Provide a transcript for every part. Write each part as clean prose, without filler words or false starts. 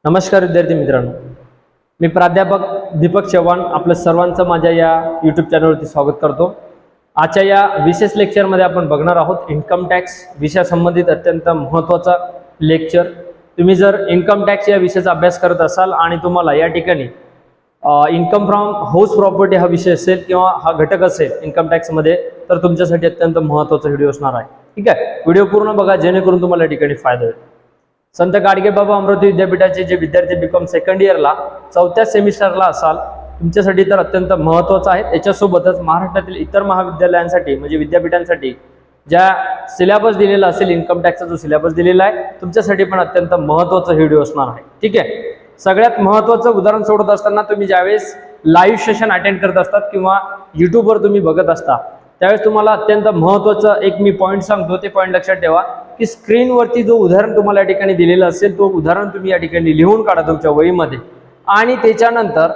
नमस्कार विद्यार्थी मित्रांनो, मी प्राध्यापक दीपक चव्हाण आपलं सर्वांचं माझ्या या यूट्यूब चॅनलवरती स्वागत करतो। आजच्या या विशेष लेक्चरमध्ये आपण बघणार आहोत इन्कम टॅक्स विषयासंबंधित अत्यंत महत्त्वाचा लेक्चर। तुम्ही जर इन्कम टॅक्स या विषयाचा अभ्यास करत असाल आणि तुम्हाला या ठिकाणी इन्कम फ्रॉम हाऊस प्रॉपर्टी हा विषय असेल किंवा हा घटक असेल इन्कम टॅक्समध्ये, तर तुमच्यासाठी अत्यंत महत्त्वाचा व्हिडिओ असणार आहे। ठीक आहे, व्हिडिओ पूर्ण बघा जेणेकरून तुम्हाला या ठिकाणी फायदा होईल। संत गाडगेबाबा अमरावती विद्यापीठाचे जे विद्यार्थी बीकॉम सेकंड इयरला चौथ्या सेमिस्टरला असाल, तुमच्यासाठी तर अत्यंत महत्त्वाचं आहे। त्याच्यासोबतच महाराष्ट्रातील इतर महाविद्यालयांसाठी म्हणजे विद्यापीठांसाठी ज्या सिलेबस दिलेला असेल, इन्कम टॅक्सचा जो सिलेबस दिलेला आहे, तुमच्यासाठी पण अत्यंत महत्त्वाचा व्हिडिओ असणार आहे। ठीक आहे, सगळ्यात महत्त्वाचं उदाहरण सोडत असताना तुम्ही ज्यावेळेस लाईव्ह सेशन अटेंड करत असतात किंवा यूट्यूबवर तुम्ही बघत असता, त्यावेळेस तुम्हाला अत्यंत महत्त्वाचं एक मी पॉईंट सांगतो, ते पॉईंट लक्षात ठेवा की स्क्रीनवरती जो उदाहरण तुम्हाला या ठिकाणी दिलेलं असेल, तो उदाहरण तुम्ही या ठिकाणी लिहून काढा तुमच्या वहीमध्ये, आणि त्याच्यानंतर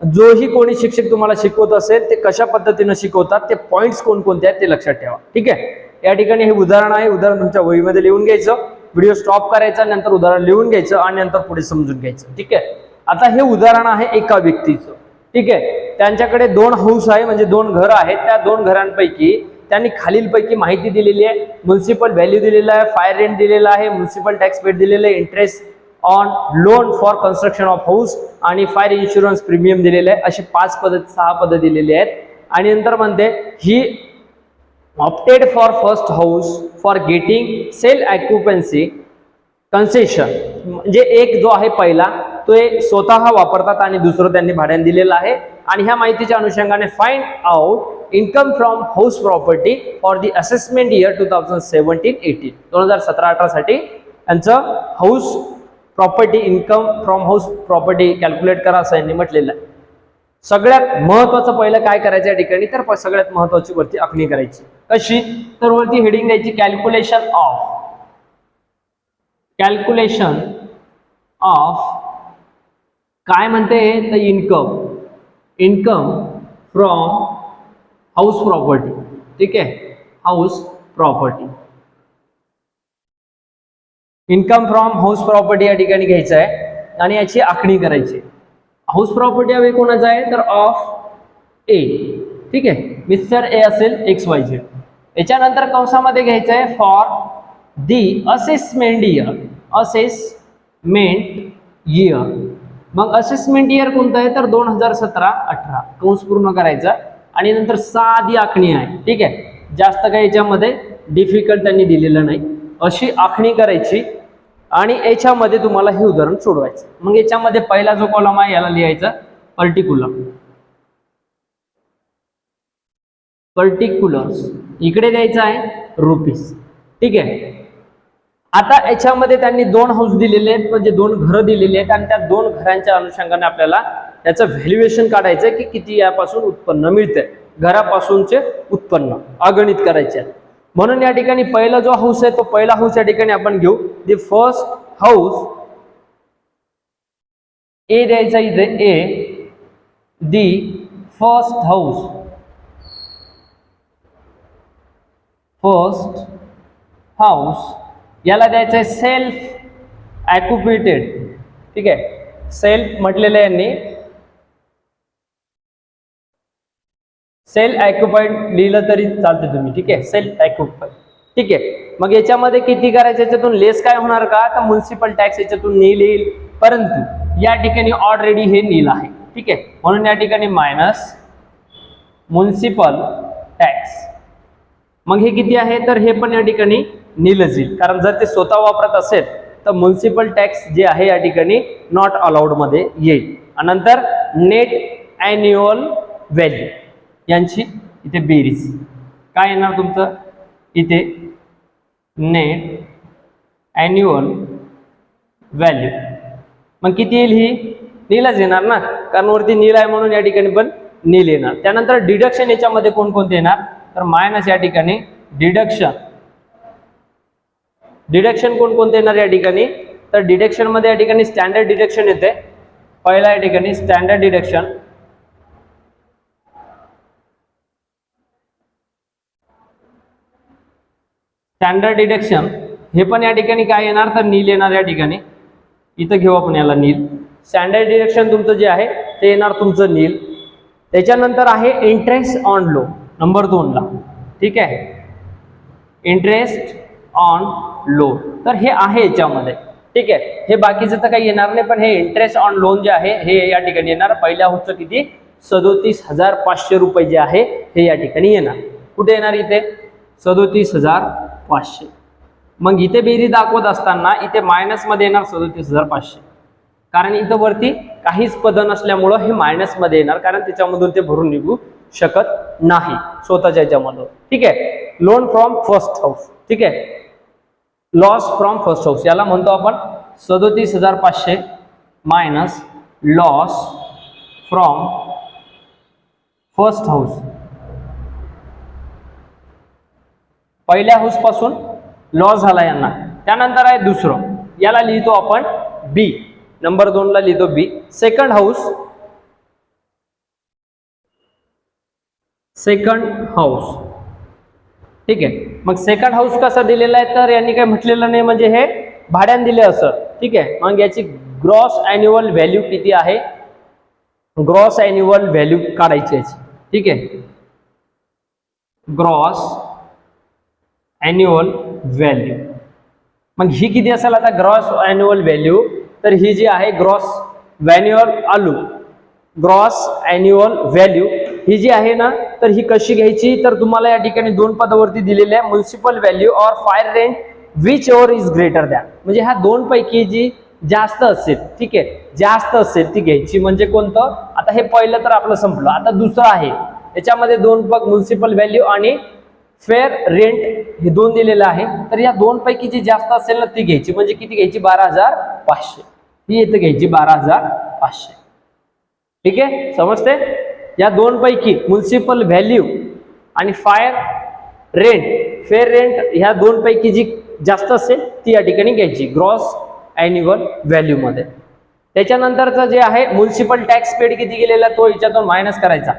जोही कोणी शिक्षक तुम्हाला शिकवत असेल ते कशा पद्धतीने शिकवतात, ते पॉईंट्स कोणकोणते आहेत ते लक्षात ठेवा। ठीक आहे, या ठिकाणी हे उदाहरण आहे, उदाहरण तुमच्या वहीमध्ये लिहून घ्यायचं, व्हिडिओ स्टॉप करायचा, नंतर उदाहरण लिहून घ्यायचं आणि नंतर पुढे समजून घ्यायचं। ठीक आहे, आता हे उदाहरण आहे एका व्यक्तीचं। ठीक आहे, त्यांच्याकडे 2 हाऊस आहे म्हणजे 2 घर आहेत। त्या 2 घरांपैकी त्यांनी खालीलपैकी माहिती दिलेली आहे, म्युनिसिपल व्हॅल्यू दिलेला आहे, फायर रेंट दिलेला आहे, म्युनिसिपल टॅक्स पेड दिलेले आहे, interest on loan for construction of house आणि फायर इन्शुरन्स प्रीमियम दिलेले आहे। असे 6 पद दिलेले आहेत। आणि नंतर म्हणते ही opted for first house for getting self occupancy concession, म्हणजे एक जो आहे पहिला तो स्वतः वापरतात आणि दुसरं त्यांनी भाड्याने दिलेला आहे। आणि ह्या माहितीच्या अनुषंगाने find out income from house property for the assessment year 2017-18 2017-18 साठी यांचं house property income from house property calculate करा असं यांनी म्हटलेलं आहे। सगळ्यात महत्त्वाचं पहिलं काय करायचं या ठिकाणी, तर सगळ्यात महत्त्वाची वरती आखणी करायची। कशी, तर वरती हेडिंग द्यायची कॅल्क्युलेशन ऑफ काय म्हणते तर इन्कम फ्रॉम हाऊस प्रॉपर्टी। ठीक आहे, house property, income from house property या ठिकाणी घ्यायचं आहे आणि याची आखणी करायची। हाऊस प्रॉपर्टी हवे कोणाचा आहे तर ऑफ ए। ठीक आहे, मिस्टर ए असेल XYZ। याच्यानंतर कंसामध्ये घ्यायचं आहे फॉर दी असेसमेंट इयर। मग असेसमेंट इयर कोणतं आहे तर 2017-18 कंस पूर्ण करायचा आणि नंतर साधी आखणी आहे। ठीक आहे, जास्त काही याच्यामध्ये डिफिकल्ट त्यांनी दिलेलं नाही, अशी आखणी करायची आणि याच्यामध्ये तुम्हाला हे उदाहरण सोडवायचं। मग याच्यामध्ये पहिला जो कॉलम आहे याला लिहायचा पर्टिक्युलर्स, इकडे द्यायचं आहे रुपीस। ठीक आहे, आता याच्यामध्ये त्यांनी 2 हाऊस दिलेले आहेत म्हणजे 2 घरं दिलेली आहेत आणि त्या 2 घरांच्या अनुषंगाने आपल्याला त्याचं व्हॅल्युएशन काढायचं आहे की किती यापासून उत्पन्न मिळतंय, घरापासूनचे उत्पन्न अगणित करायचे आहे। म्हणून या ठिकाणी पहिला जो हाऊस आहे तो पहिला हाऊस या ठिकाणी आपण घेऊ, द फर्स्ट हाऊस ए द्यायचा इथे ए, दी फर्स्ट हाऊस याला द्यायचं आहे सेल्फ ऑक्युपेटेड। ठीक आहे, सेल्फ म्हटलेलं आहे यांनी, सेल्फ ऑक्युपाइड लिहिलं तरी चालते तुम्ही। ठीक आहे, सेल्फ ऑक्युपाइड। ठीक आहे, मग याच्यामध्ये किती करायचं, याच्यातून लेस काय होणार का तर म्युनिसिपल टॅक्स याच्यातून नील येईल, परंतु या ठिकाणी ऑलरेडी हे नील आहे। ठीक आहे, म्हणून या ठिकाणी मायनस म्युनिसिपल टॅक्स। मग हे किती आहे तर हे पण या ठिकाणी नीलच येईल, कारण जर ते स्वतः वापरत असेल तर म्युनिसिपल टॅक्स जे आहे या ठिकाणी नॉट अलाउड मध्ये येईल। आणि नंतर नेट ॲन्युअल व्हॅल्यू यांची इथे बेरीज काय येणार तुमचं, इथे नेट ॲन्युअल व्हॅल्यू मग किती येईल, ही नीलच येणार ना, कारण वरती नील आहे म्हणून या ठिकाणी पण नील येणार। त्यानंतर डिडक्शन याच्यामध्ये कोणकोणते येणार तर मायनस या ठिकाणी डिडक्शन कोणकोणते येणार या ठिकाणी तर डिडक्शन मध्ये या ठिकाणी स्टँडर्ड डिडक्शन येते पहिला, या ठिकाणी स्टँडर्ड डिडक्शन हे पण या ठिकाणी काय येणार तर नील येणार या ठिकाणी। इथं घेऊ आपण याला नील. स्टँडर्ड डिडक्शन तुमचं जे आहे ते येणार तुमचं नील. त्याच्यानंतर आहे इंटरेस्ट ऑन लोन नंबर 2 ला. ठीक आहे, इंटरेस्ट ऑन लोन, तर हे आहे याच्यामध्ये. ठीक आहे, हे बाकीचं तर काही येणार नाही, पण हे इंटरेस्ट ऑन लोन जे आहे हे या ठिकाणी येणार. पहिल्या हाऊसचं किती 37,500 रुपये जे आहे हे या ठिकाणी येणार. कुठे येणार इथे 37,500. मग इथे बेरीज दाखवत असताना इथे मायनस मध्ये येणार 37,500, कारण इथं वरती काहीच पद नसल्यामुळं हे मायनस मध्ये येणार, कारण त्याच्यामधून ते भरून निघू शकत नाही स्वतःच्या याच्यामधून. ठीक आहे, लोन फ्रॉम फर्स्ट हाऊस. ठीक आहे, लॉस फ्रॉम फर्स्ट हाऊस याला म्हणतो आपण 37,500 minus loss from first house. पहिल्या हाऊस पासून लॉस झाला यांना. त्यानंतर आहे दुसरं, याला लिहितो आपण बी. नंबर 2 ला लिहितो B. Second house, second house. ठीक आहे, मग सेकंड हाऊस कसा दिलेला आहे तर यांनी काही म्हटलेलं नाही, म्हणजे हे भाड्याने दिले असं. ठीक आहे, मग याची ग्रॉस अॅन्युअल व्हॅल्यू किती आहे, ग्रॉस अॅन्युअल व्हॅल्यू काढायची याची. ठीक आहे, ग्रॉस अॅन्युअल व्हॅल्यू. मग ही किती असेल आता ग्रॉस अॅन्युअल व्हॅल्यू, तर ही जी आहे ग्रॉस ग्रॉस अॅन्युअल व्हॅल्यू ही जी आहे ना, तर ही कशी घ्यायची, तर तुम्हाला या ठिकाणी 2 पदावरती दिलेले आहे, म्युनिसिपल व्हॅल्यू और fire rent which over is greater than. म्हणजे ह्या 2 पैकी जी जास्त असेल, ठीक आहे, जास्त असेल ती घ्यायची. म्हणजे कोणतं, आता हे पहिलं तर आपलं संपलं, आता दुसरं आहे याच्यामध्ये 2 पद म्युनिसिपल व्हॅल्यू आणि फेअर रेंट हे 2 दिलेलं आहे. तर या 2 पैकी जी जास्त असेल ना ती घ्यायची. म्हणजे किती घ्यायची 12,500. ही इथं घ्यायची 12,500. ठीक आहे, समजते. या 2 पैकी म्युनिसिपल व्हॅल्यू आणि फायर रेंट फेअर रेंट ह्या 2 पैकी जी जास्त असेल ती या ठिकाणी घ्यायची ग्रॉस अॅन्युअल व्हॅल्यू मध्ये. त्याच्यानंतरचं जे आहे म्युनिसिपल टॅक्स पेड किती गेलेला तो याच्यातून मायनस करायचा.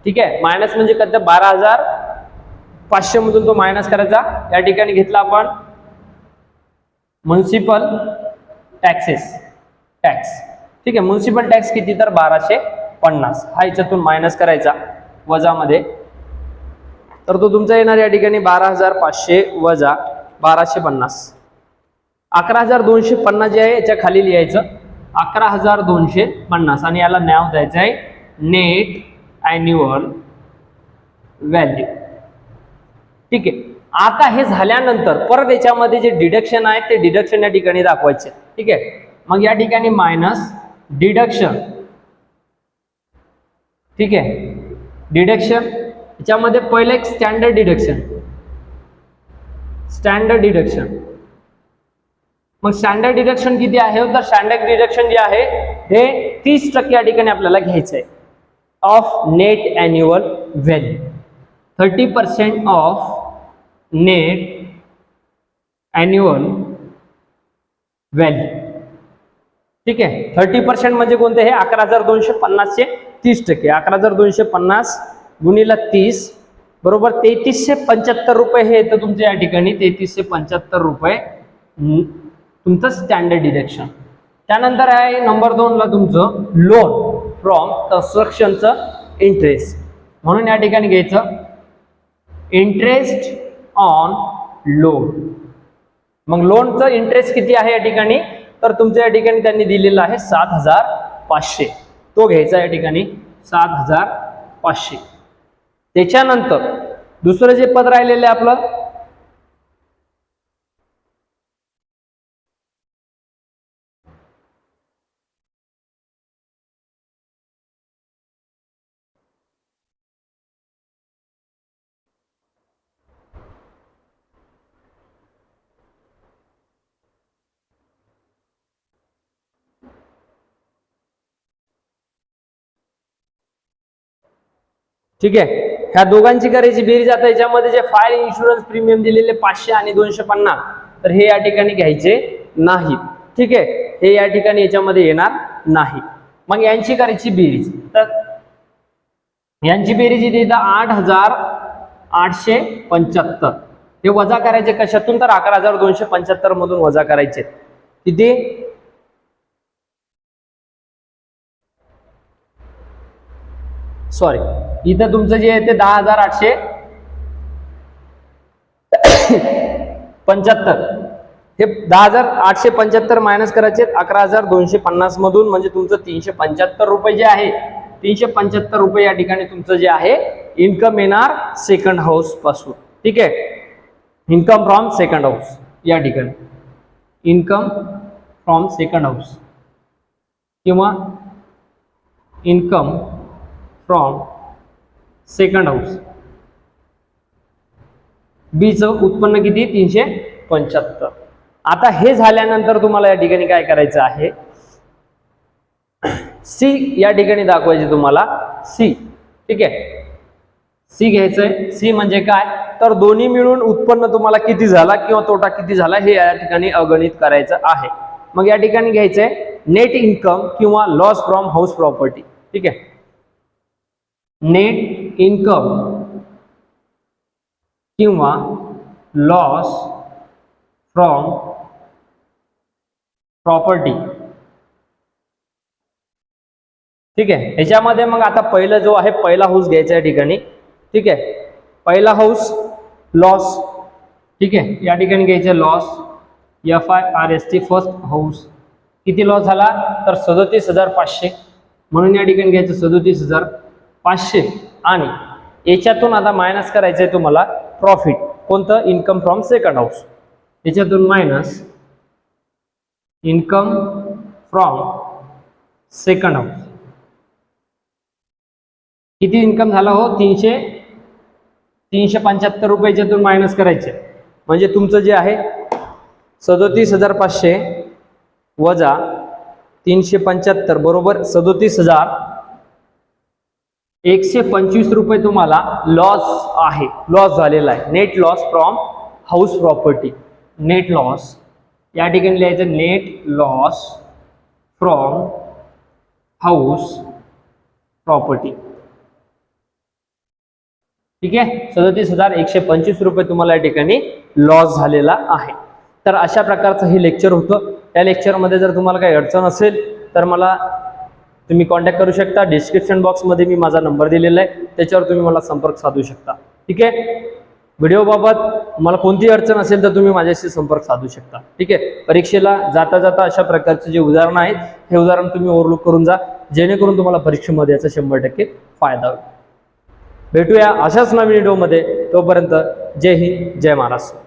ठीक आहे, मायनस म्हणजे कधी 12,500 मधून तो मायनस करायचा. या ठिकाणी घेतला आपण म्युनिसिपल टॅक्सेस टॅक्स. ठीक आहे, म्युनिसिपल टॅक्स किती तर 1250, हा याच्यातून मायनस करायचा वजामध्ये. तर तो तुमचा येणार या ठिकाणी 12,500 वजा 1250. 11,250 जे आहे याच्या खाली लिहायचं 11,250 आणि याला नाव द्यायचं आहे नेट अॅन्युअल व्हॅल्यू. ठीक आहे, आता हे झाल्यानंतर परत याच्यामध्ये जे डिडक्शन आहे ते डिडक्शन या ठिकाणी दाखवायचे. ठीक आहे, मग या ठिकाणी मायनस डिडक्शन. ठीक आहे, डिडक्शन याच्यामध्ये पहिलं एक स्टँडर्ड डिडक्शन. स्टँडर्ड डिडक्शन, मग स्टँडर्ड डिडक्शन किती आहे, तर स्टँडर्ड डिडक्शन जे आहे हे 30% या ठिकाणी आपल्याला घ्यायचं आहे of net annual value. 30% of net annual value. ठीक आहे, 30% म्हणजे कोणते, हे 11,250 चे 30%. 11,250 गुणिले 30 बरोबर 3375 रुपये हे येतं तुमच्या या ठिकाणी. 3375 रुपये तुमचं स्टँडर्ड डिडक्शन. त्यानंतर आहे नंबर 2 ला तुमचं लोन फ्रॉम कन्स्ट्रक्शनचं इंटरेस्ट. म्हणून या ठिकाणी घ्यायचं इंटरेस्ट ऑन लोन. मग लोनचं इंटरेस्ट किती आहे या ठिकाणी, तर तुमच्या या ठिकाणी त्यांनी दिलेलं आहे 7,500. तो घ्यायचा या ठिकाणी 7,500. त्याच्यानंतर दुसरं जे पद राहिलेलं आहे आपलं ठीक आहे, ह्या दोघांची करायची बेरीज. आता याच्यामध्ये जे फायर इन्शुरन्स प्रीमियम दिलेले 500 आणि 250 तर हे या ठिकाणी घ्यायचे नाही. ठीक आहे, हे या ठिकाणी याच्यामध्ये येणार नाही. मग यांची करायची बेरीज, तर यांची बेरीज इथे 8,875. हे वजा करायचे कशातून, तर 11,275 मधून वजा करायचे. किती सॉरी, इथं तुमचं जे आहे ते 10,875, हे 10,875 मायनस करायचे 11,250 मधून, म्हणजे तुमचं 375 रुपये जे आहे, 375 रुपये या ठिकाणी तुमचं जे आहे इन्कम येणार सेकंड हाऊस पासून. ठीक आहे, इन्कम फ्रॉम सेकंड हाऊस या ठिकाणी, इन्कम फ्रॉम सेकंड हाऊस किंवा इन्कम फ्रॉम सेकंड हाऊस. बीचं उत्पन्न किती? 375. आता हे झाल्यानंतर तुम्हाला या ठिकाणी काय करायचं आहे, सी या ठिकाणी दाखवायचे तुम्हाला, सी. ठीक आहे, सी घ्यायचंय. सी म्हणजे काय, तर दोन्ही मिळून उत्पन्न तुम्हाला किती झाला किंवा तोटा किती झाला हे या ठिकाणी अगणित करायचं आहे. मग या ठिकाणी घ्यायचंय नेट इन्कम किंवा लॉस फ्रॉम हाऊस प्रॉपर्टी. ठीक आहे, नेट इन्कम किंवा लॉस फ्रॉम प्रॉपर्टी. ठीक आहे, ह्याच्यामध्ये मग आता पहिलं जो आहे पहिला हाऊस घ्यायचा या ठिकाणी. ठीक आहे, पहिला हाऊस लॉस. ठीक आहे, या ठिकाणी घ्यायचे लॉस, FIRST फर्स्ट हाऊस. किती लॉस झाला, तर 37,500, म्हणून या ठिकाणी घ्यायचं 37,500. आणि याच्यातून आता मायनस करायचंय तुम्हाला प्रॉफिट, कोणतं, इन्कम फ्रॉम सेकंड हाऊस. याच्यातून minus income from second house. किती इन्कम झाला हो, 375 रुपये याच्यातून मायनस करायचे, म्हणजे तुमचं जे आहे 37,500 वजा 375 बरोबर 37,125 रुपये तुम्हाला लॉस आहे, लॉस झालेला आहे. Net loss from house property. Net loss या ठिकाणी लिहायचं net loss from house property. ठीक आहे, 37,125 रुपये तुम्हाला या ठिकाणी लॉस झालेला आहे. तर अशा प्रकारचं हे लेक्चर होतं. या लेक्चरमध्ये जर तुम्हाला काही अडचण असेल तर मला तुम्ही कॉन्टॅक्ट करू शकता. डिस्क्रिप्शन बॉक्समध्ये मी माझा नंबर दिलेला आहे, त्याच्यावर तुम्ही मला संपर्क साधू शकता. ठीक आहे, व्हिडिओबाबत मला कोणतीही अडचण असेल तर तुम्ही माझ्याशी संपर्क साधू शकता. ठीक आहे, परीक्षेला जाता जाता अशा प्रकारचे जे उदाहरण आहेत हे उदाहरण तुम्ही ओव्हरलुक करून जा, जेणेकरून तुम्हाला परीक्षेमध्ये याचा 100% फायदा होईल. भेटूया अशाच नवीन व्हिडिओमध्ये. तोपर्यंत जय हिंद, जय महाराष्ट्र.